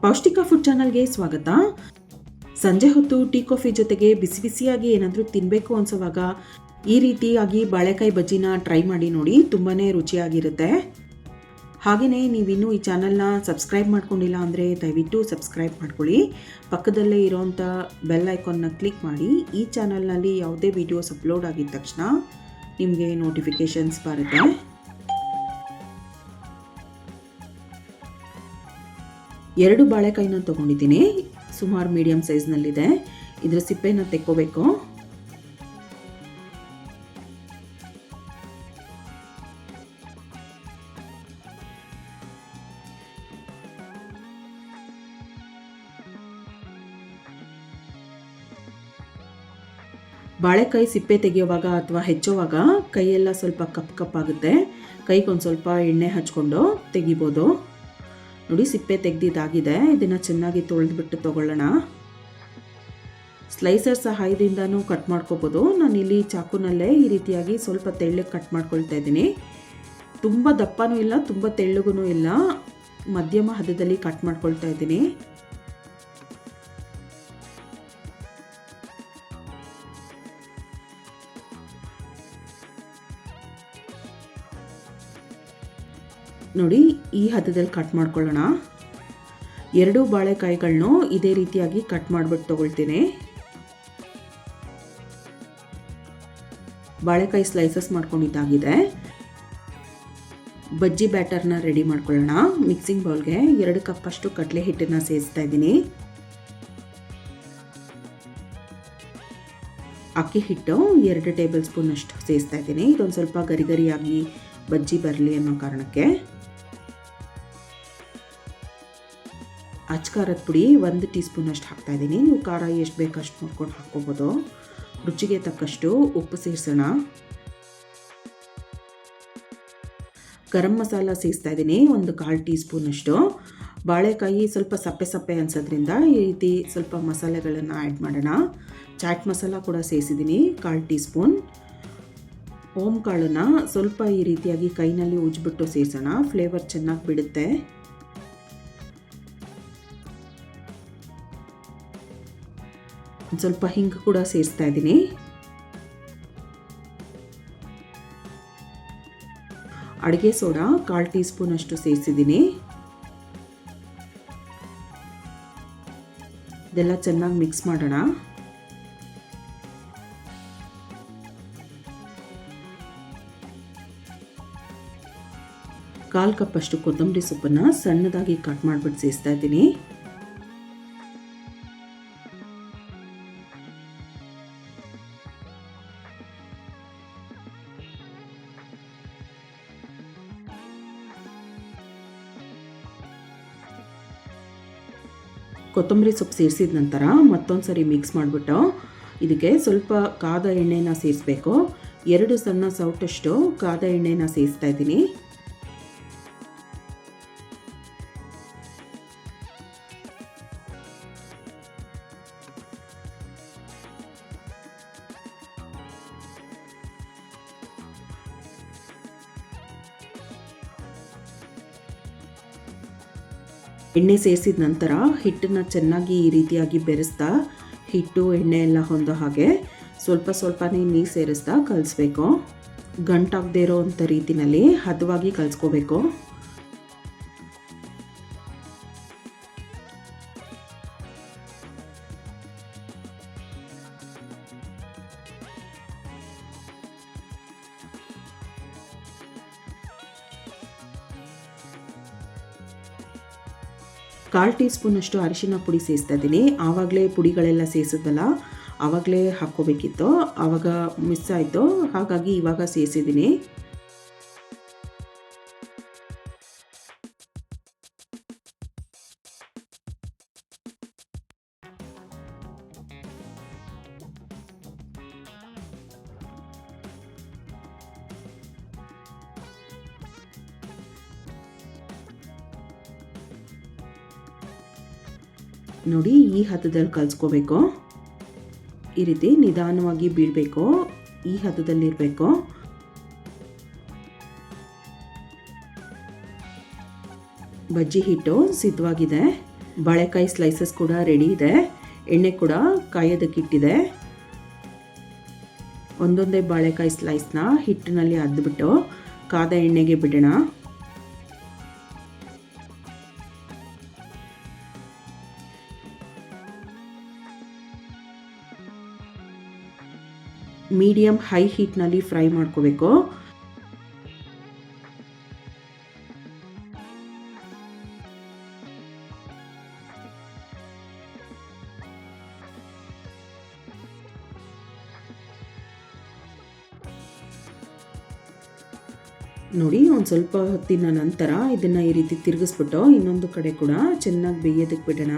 ಪೌಷ್ಟಿಕ ಫುಡ್ ಚಾನಲ್ಗೆ ಸ್ವಾಗತ. ಸಂಜೆ ಹೊತ್ತು ಟೀ ಕಾಫಿ ಜೊತೆಗೆ ಬಿಸಿ ಬಿಸಿಯಾಗಿ ಏನಾದರೂ ತಿನ್ನಬೇಕು ಅನ್ಸೋವಾಗ ಈ ರೀತಿಯಾಗಿ ಬಾಳೆಕಾಯಿ ಬಜ್ಜಿನ ಟ್ರೈ ಮಾಡಿ ನೋಡಿ, ತುಂಬಾ ರುಚಿಯಾಗಿರುತ್ತೆ. ಹಾಗೆಯೇ ನೀವಿನ್ನೂ ಈ ಚಾನಲ್ನ ಸಬ್ಸ್ಕ್ರೈಬ್ ಮಾಡ್ಕೊಂಡಿಲ್ಲ ಅಂದರೆ ದಯವಿಟ್ಟು ಸಬ್ಸ್ಕ್ರೈಬ್ ಮಾಡ್ಕೊಳ್ಳಿ. ಪಕ್ಕದಲ್ಲೇ ಇರೋವಂಥ ಬೆಲ್ ಐಕಾನ್ನ ಕ್ಲಿಕ್ ಮಾಡಿ. ಈ ಚಾನಲ್ನಲ್ಲಿ ಯಾವುದೇ ವಿಡಿಯೋಸ್ ಅಪ್ಲೋಡ್ ಆಗಿದ ತಕ್ಷಣ ನಿಮಗೆ ನೋಟಿಫಿಕೇಷನ್ಸ್ ಬರುತ್ತೆ. ಎರಡು ಬಾಳೆಕಾಯಿನ ತೊಗೊಂಡಿದ್ದೀನಿ. ಸುಮಾರು ಮೀಡಿಯಮ್ ಸೈಜ್ನಲ್ಲಿದೆ. ಇದರ ಸಿಪ್ಪೆನ ತೆಕ್ಕೋಬೇಕು. ಬಾಳೆಕಾಯಿ ಸಿಪ್ಪೆ ತೆಗೆಯುವಾಗ ಅಥವಾ ಹೆಚ್ಚುವಾಗ ಕೈಯೆಲ್ಲ ಸ್ವಲ್ಪ ಕಪ್ಪಾಗುತ್ತೆ. ಕೈಗೊಂದು ಸ್ವಲ್ಪ ಎಣ್ಣೆ ಹಚ್ಕೊಂಡು ತೆಗಿಬೋದು. ನೋಡಿ, ಸಿಪ್ಪೆ ತೆಗೆದಿದ್ದಾಗಿದೆ. ಇದನ್ನು ಚೆನ್ನಾಗಿ ತೊಳೆದ್ಬಿಟ್ಟು ತೊಗೊಳ್ಳೋಣ. ಸ್ಲೈಸರ್ ಸಹಾಯದಿಂದನೂ ಕಟ್ ಮಾಡ್ಕೋಬೋದು. ನಾನಿಲ್ಲಿ ಚಾಕುನಲ್ಲೇ ಈ ರೀತಿಯಾಗಿ ಸ್ವಲ್ಪ ತೆಳ್ಳಗೆ ಕಟ್ ಮಾಡ್ಕೊಳ್ತಾ ಇದ್ದೀನಿ. ತುಂಬ ದಪ್ಪನೂ ಇಲ್ಲ, ತುಂಬ ತೆಳ್ಳಗೂ ಇಲ್ಲ, ಮಧ್ಯಮ ಹದದಲ್ಲಿ ಕಟ್ ಮಾಡ್ಕೊಳ್ತಾ ಇದ್ದೀನಿ. ನೋಡಿ, ಈ ಹದದಲ್ಲಿ ಕಟ್ ಮಾಡ್ಕೊಳ್ಳೋಣ. ಎರಡು ಬಾಳೆಕಾಯಿಗಳನ್ನು ಇದೇ ರೀತಿಯಾಗಿ ಕಟ್ ಮಾಡಿಬಿಟ್ಟು ತೊಗೊಳ್ತೀನಿ. ಬಾಳೆಕಾಯಿ ಸ್ಲೈಸಸ್ ಮಾಡ್ಕೊಂಡಿದ್ದಾಗಿದೆ. ಬಜ್ಜಿ ಬ್ಯಾಟರ್ನ ರೆಡಿ ಮಾಡ್ಕೊಳ್ಳೋಣ. ಮಿಕ್ಸಿಂಗ್ ಬೌಲ್ಗೆ 2 ಕಪ್ಪಷ್ಟು ಕಡಲೆ ಹಿಟ್ಟನ್ನು ಸೇರಿಸ್ತಾ ಇದ್ದೀನಿ. ಅಕ್ಕಿ ಹಿಟ್ಟು 2 ಟೇಬಲ್ ಸ್ಪೂನ್ ಅಷ್ಟು ಸೇರಿಸ್ತಾ ಇದ್ದೀನಿ. ಇದೊಂದು ಸ್ವಲ್ಪ ಗರಿ ಗರಿಯಾಗಿ ಬಜ್ಜಿ ಬರಲಿ ಅನ್ನೋ ಕಾರಣಕ್ಕೆ. ಅಚ್ಕಾರದ ಪುಡಿ 1 ಟೀ ಸ್ಪೂನ್ ಅಷ್ಟು ಹಾಕ್ತಾ ಇದ್ದೀನಿ. ನೀವು ಖಾರ ಎಷ್ಟು ಬೇಕಷ್ಟು ನೋಡ್ಕೊಂಡು ಹಾಕ್ಕೋಬೋದು. ರುಚಿಗೆ ತಕ್ಕಷ್ಟು ಉಪ್ಪು ಸೇರಿಸೋಣ. ಗರಂ ಮಸಾಲ ಸೇರಿಸ್ತಾ ಇದ್ದೀನಿ, 1/4 ಟೀ ಸ್ಪೂನ್ ಅಷ್ಟು. ಬಾಳೆಕಾಯಿ ಸ್ವಲ್ಪ ಸಪ್ಪೆ ಸಪ್ಪೆ ಅನ್ಸೋದ್ರಿಂದ ಈ ರೀತಿ ಸ್ವಲ್ಪ ಮಸಾಲೆಗಳನ್ನು ಆ್ಯಡ್ ಮಾಡೋಣ. ಚಾಟ್ ಮಸಾಲ ಕೂಡ ಸೇರಿಸಿದ್ದೀನಿ, 1/4 ಟೀ ಸ್ಪೂನ್. ಓಂ ಕಾಳನ್ನು ಸ್ವಲ್ಪ ಈ ರೀತಿಯಾಗಿ ಕೈನಲ್ಲಿ ಉಜ್ಜಿಬಿಟ್ಟು ಸೇರಿಸೋಣ. ಫ್ಲೇವರ್ ಚೆನ್ನಾಗಿ ಬಿಡುತ್ತೆ. ಸ್ವಲ್ಪ ಹಿಂಗು ಕೂಡ ಸೇರಿಸ್ತಾ ಇದ್ದೀನಿ. ಅಡುಗೆ ಸೋಡಾ 1/4 ಟೀ ಸ್ಪೂನ್ ಅಷ್ಟು ಸೇರಿಸಿದ್ದೀನಿ. ಇದೆಲ್ಲ ಚೆನ್ನಾಗಿ ಮಿಕ್ಸ್ ಮಾಡೋಣ. ಕಾಲು ಕಪ್ಪಷ್ಟು ಕೊತ್ತಂಬರಿ ಸೊಪ್ಪನ್ನು ಸಣ್ಣದಾಗಿ ಕಟ್ ಮಾಡಿಬಿಟ್ಟು ಸೇರಿಸ್ತಾ ಇದ್ದೀನಿ. ಕೊತ್ತಂಬರಿ ಸೊಪ್ಪು ಸೇರಿಸಿದ ನಂತರ ಮತ್ತೊಂದು ಸರಿ ಮಿಕ್ಸ್ ಮಾಡಿಬಿಟ್ಟು ಇದಕ್ಕೆ ಸ್ವಲ್ಪ ಕಾದ ಎಣ್ಣೆನ ಸೇರಿಸಬೇಕು. 2 ಸಣ್ಣ ಸೌಟಷ್ಟು ಕಾದ ಎಣ್ಣೆನ ಸೇರಿಸ್ತಾ ಇದ್ದೀನಿ. ಎಣ್ಣೆ ಸೇರಿಸಿದ ನಂತರ ಹಿಟ್ಟನ್ನು ಚೆನ್ನಾಗಿ ಈ ರೀತಿಯಾಗಿ ಬೆರೆಸ್ತಾ, ಹಿಟ್ಟು ಎಣ್ಣೆ ಎಲ್ಲ ಹೊಂದೋ ಹಾಗೆ ಸ್ವಲ್ಪ ಸ್ವಲ್ಪನೇ ನೀರು ಸೇರಿಸ್ತಾ ಕಲಿಸ್ಬೇಕು. ಗಂಟಾಗದೇ ಇರೋವಂಥ ರೀತಿಯಲ್ಲಿ ಹದವಾಗಿ ಕಲಿಸ್ಕೋಬೇಕು. ಕಾಲು ಟೀ ಸ್ಪೂನ್ ಅಷ್ಟು ಅರಿಶಿನ ಪುಡಿ ಸೇರಿಸ್ತಾ ಇದ್ದೀನಿ. ಆವಾಗಲೇ ಪುಡಿಗಳೆಲ್ಲ ಸೇರಿಸಿದ್ವಲ್ಲ, ಆವಾಗಲೇ ಹಾಕ್ಕೋಬೇಕಿತ್ತು. ಆವಾಗ ಮಿಸ್ ಆಯಿತು, ಹಾಗಾಗಿ ಇವಾಗ ಸೇರಿಸಿದ್ದೀನಿ. ನೋಡಿ, ಈ ಹದದಲ್ಲಿ ಕಲಿಸ್ಕೋಬೇಕು. ಈ ರೀತಿ ನಿಧಾನವಾಗಿ ಬೀಳಬೇಕು, ಈ ಹದದಲ್ಲಿರಬೇಕು. ಬಜ್ಜಿ ಹಿಟ್ಟು ಸಿದ್ಧವಾಗಿದೆ. ಬಾಳೆಕಾಯಿ ಸ್ಲೈಸಸ್ ಕೂಡ ರೆಡಿ ಇದೆ. ಎಣ್ಣೆ ಕೂಡ ಕಾಯೋದಕ್ಕಿಟ್ಟಿದೆ. ಒಂದೊಂದೇ ಬಾಳೆಕಾಯಿ ಸ್ಲೈಸ್ನ ಹಿಟ್ಟಿನಲ್ಲಿ ಅದ್ಬಿಟ್ಟು ಕಾದ ಎಣ್ಣೆಗೆ ಬಿಡೋಣ. ಮೀಡಿಯಂ ಹೈ ಹೀಟ್ನಲ್ಲಿ ಫ್ರೈ ಮಾಡ್ಕೋಬೇಕು. ನೋಡಿ, ಒಂದು ಸ್ವಲ್ಪ ಹೊತ್ತಿನ ನಂತರ ಇದನ್ನು ಈ ರೀತಿ ತಿರುಗಿಸ್ಬಿಟ್ಟು ಇನ್ನೊಂದು ಕಡೆ ಕೂಡ ಚೆನ್ನಾಗಿ ಬೇಯೋದಕ್ಕೆ ಬಿಡೋಣ.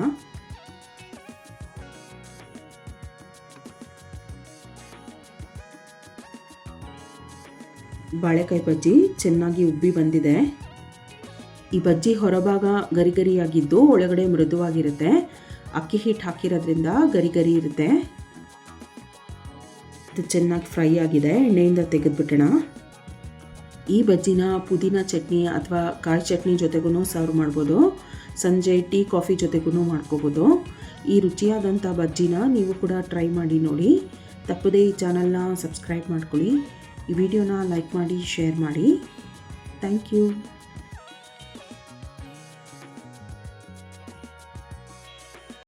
ಬಾಳೆಕಾಯಿ ಬಜ್ಜಿ ಚೆನ್ನಾಗಿ ಉಬ್ಬಿ ಬಂದಿದೆ. ಈ ಬಜ್ಜಿ ಹೊರಭಾಗ ಗರಿ ಗರಿಯಾಗಿದ್ದು ಒಳಗಡೆ ಮೃದುವಾಗಿರುತ್ತೆ. ಅಕ್ಕಿ ಹಿಟ್ಟು ಹಾಕಿರೋದ್ರಿಂದ ಗರಿ ಗರಿ ಇರುತ್ತೆ. ಇದು ಚೆನ್ನಾಗಿ ಫ್ರೈ ಆಗಿದೆ. ಎಣ್ಣೆಯಿಂದ ತೆಗೆದುಬಿಡೋಣ. ಈ ಬಜ್ಜಿನ ಪುದೀನ ಚಟ್ನಿ ಅಥವಾ ಕಾಯಿ ಚಟ್ನಿ ಜೊತೆಗೂ ಸರ್ವ್ ಮಾಡ್ಬೋದು. ಸಂಜೆ ಟೀ ಕಾಫಿ ಜೊತೆಗೂ ಮಾಡ್ಕೋಬೋದು. ಈ ರುಚಿಯಾದಂಥ ಬಜ್ಜಿನ ನೀವು ಕೂಡ ಟ್ರೈ ಮಾಡಿ ನೋಡಿ. ತಪ್ಪದೇ ಈ ಚಾನಲ್ನ ಸಬ್ಸ್ಕ್ರೈಬ್ ಮಾಡ್ಕೊಳ್ಳಿ. ಈ ವಿಡಿಯೋನ ಲೈಕ್ ಮಾಡಿ, ಶೇರ್ ಮಾಡಿ. Thank you.